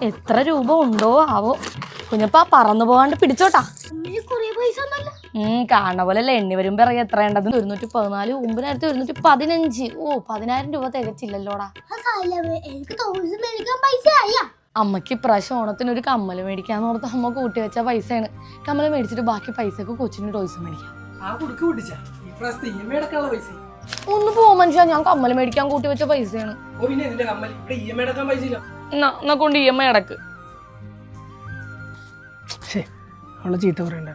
എത്ര രൂപ ഉണ്ടോ ആവോ. കുഞ്ഞപ്പാ പറന്നു പോകാണ്ട് പിടിച്ചോട്ടാ. കാണുന്ന പോലെയല്ല, എണ്ണി വരുമ്പോ ഇറങ്ങി എത്ര ഉണ്ടത്? 114, 9115. ഓ 10,000 രൂപ തികച്ചില്ലല്ലോടാ. അമ്മക്ക് ഇപ്രാവശ്യം ഓണത്തിന് ഒരു കമ്മല് മേടിക്കാന്ന് ഓർത്ത് അമ്മ കൂട്ടി വെച്ച പൈസയാണ്. കമ്മല് മേടിച്ചിട്ട് ബാക്കി പൈസക്ക് കൊച്ചിന് ടോയ്സ് മേടിക്കാം. ഒന്ന് പോ മനുഷ്യ, ഞാൻ കമ്മല് മേടിക്കാൻ കൂട്ടി വെച്ച പൈസയാണ്. എന്നാ കൊണ്ട് EMI അടക്ക്. അവളെ ചീത്ത പറയണ്ട,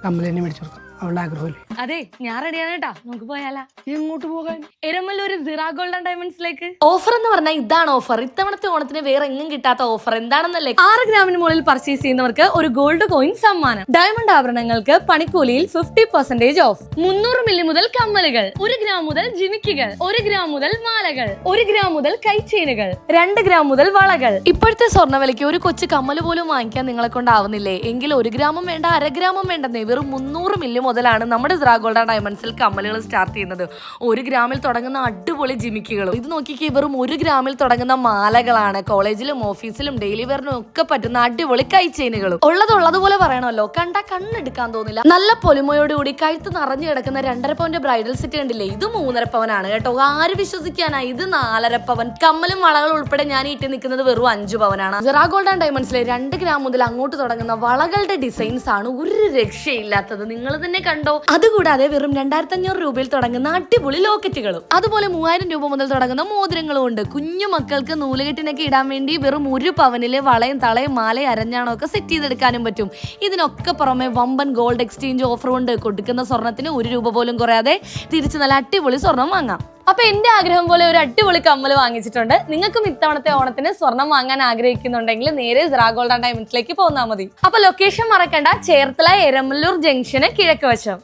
കമ്മല് തന്നെ മേടിച്ചു കൊടുക്കാം, അവളുടെ ആഗ്രഹമല്ലേ. അതെ, ഞാൻ റെഡിയാണ് കേട്ടാ. നമുക്ക് പോയാലാ? എങ്ങോട്ട് പോകാൻ? എരമല്ലൂർ സിറാ ഗോൾഡൻ ഡയമണ്ട്സിലേക്ക്. ഓഫർ എന്ന് പറഞ്ഞാൽ ഇതാണ് ഓഫർ. ഇത്തവണത്തെ ഓണത്തിന് വേറെ എങ്ങും കിട്ടാത്ത ഓഫർ എന്താണെന്നല്ലേ? 6 ഗ്രാമിന് മുകളിൽ പർച്ചേസ് ചെയ്യുന്നവർക്ക് ഒരു ഗോൾഡ് കോയിൻ സമ്മാനം. ഡയമണ്ട് ആഭരണങ്ങൾക്ക് പണിക്കൂലിയിൽ 50% ഓഫ്. 300 മില്ലി മുതൽ കമ്മലുകൾ, 1 ഗ്രാം മുതൽ ജിമിക്കുകൾ, 1 ഗ്രാം മുതൽ മാലകൾ, 1 ഗ്രാം മുതൽ കൈച്ചെയിനുകൾ, 2 ഗ്രാം മുതൽ വളകൾ. ഇപ്പോഴത്തെ സ്വർണ്ണവിലയ്ക്ക് ഒരു കൊച്ചു കമ്മല് പോലും വാങ്ങിക്കാൻ നിങ്ങളെ കൊണ്ടാവുന്നില്ലേ? എങ്കിൽ 1 ഗ്രാമും വേണ്ട, 1/2 ഗ്രാമും വേണ്ടെന്നേ. വെറും 300 മില്ലി മുതലാണ് നമ്മുടെ സിറാ ഗോൾഡൻ ഡയമണ്ട്സിൽ കമ്മലുകൾ സ്റ്റാർട്ട് ചെയ്യുന്നത്. 1 ഗ്രാമിൽ തുടങ്ങുന്ന അടിപൊളി ജിമിക്കുകളും. ഇത് നോക്കിക്കേ, വെറും 1 ഗ്രാമിൽ തുടങ്ങുന്ന മാലകളാണ്. കോളേജിലും ഓഫീസിലും ഡെയിലി വെയറിനും ഒക്കെ പറ്റുന്ന അടിപൊളി കൈച്ചെയിനുകളും. ഉള്ളതുപോലെ പറയണമല്ലോ, കണ്ടാ കണ്ണെടുക്കാൻ തോന്നില്ല. നല്ല പൊലിമയോടുകൂടി കഴുത്ത് നിറഞ്ഞു കിടക്കുന്ന 2.5 പവന്റെ ബ്രൈഡൽ സെറ്റ് കണ്ടില്ലേ? ഇത് 3.5 പവനാണ് കേട്ടോ. ആര് വിശ്വസിക്കാനാ? ഇത് 4.5 പവൻ. കമ്മലും വളകളും ഉൾപ്പെടെ ഞാൻ ഇട്ട് നിൽക്കുന്നത് വെറും 5 പവനാണ്. സിറാ ഗോൾഡൻ ഡയമണ്ട്സിലെ 2 ഗ്രാം മുതൽ അങ്ങോട്ട് തുടങ്ങുന്ന വളകളുടെ ഡിസൈൻസ് ആണ് ഒരു രക്ഷയില്ലാത്തത്. നിങ്ങൾ തന്നെ കണ്ടോ. അതുകൂടാതെ വെറും 2,500 രൂപയിൽ തുടങ്ങുന്ന അടിപൊളി ലോക്കറ്റുകളും, അതുപോലെ 3,000 രൂപ മുതൽ തുടങ്ങുന്ന മോതിരങ്ങളും ഉണ്ട്. കുഞ്ഞു മക്കൾക്ക് നൂലുകെട്ടിനൊക്കെ ഇടാൻ വേണ്ടി വെറും 1 പവനില് വളയും തളയും മാലയും അരഞ്ഞാണോ ഒക്കെ സെറ്റ് ചെയ്തെടുക്കാനും പറ്റും. ഇതിനൊക്കെ പുറമെ വമ്പൻ ഗോൾഡ് എക്സ്ചേഞ്ച് ഓഫർ ഉണ്ട്. കൊടുക്കുന്ന സ്വർണത്തിന് 1 രൂപ പോലും കുറയാതെ തിരിച്ച് നല്ല അടിപൊളി സ്വർണം വാങ്ങാം. അപ്പൊ എന്റെ ആഗ്രഹം പോലെ ഒരു അടിപൊളി കമ്മല് വാങ്ങിച്ചിട്ടുണ്ട്. നിങ്ങൾക്കും ഇത്തവണത്തെ ഓണത്തിന് സ്വർണം വാങ്ങാൻ ആഗ്രഹിക്കുന്നുണ്ടെങ്കിൽ നേരെ സിറാ ഗോൾഡൻ ഡയമണ്ട്സിലേക്ക് പോന്നാൽ മതി. അപ്പൊ ലൊക്കേഷൻ മറക്കണ്ട, ചേർത്തല എരമല്ലൂർ ജംഗ്ഷന് കിഴക്ക് വശം.